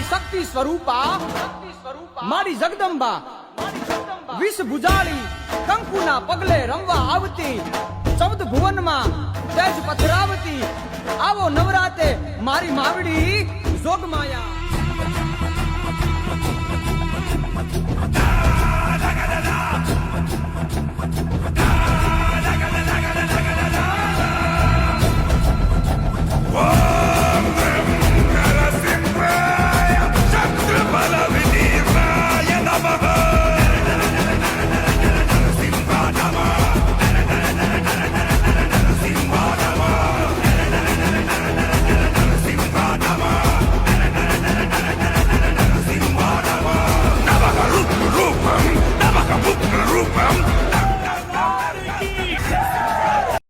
શક્તિ સ્વરૂપા મારી જગદંબા વિષ ભુજાળી કંકુના પગલે રમવા આવતી ચૌદ ભુવનમાં તેજ પથરાવતી આવો નવરાતે મારી માવડી જોગમાયા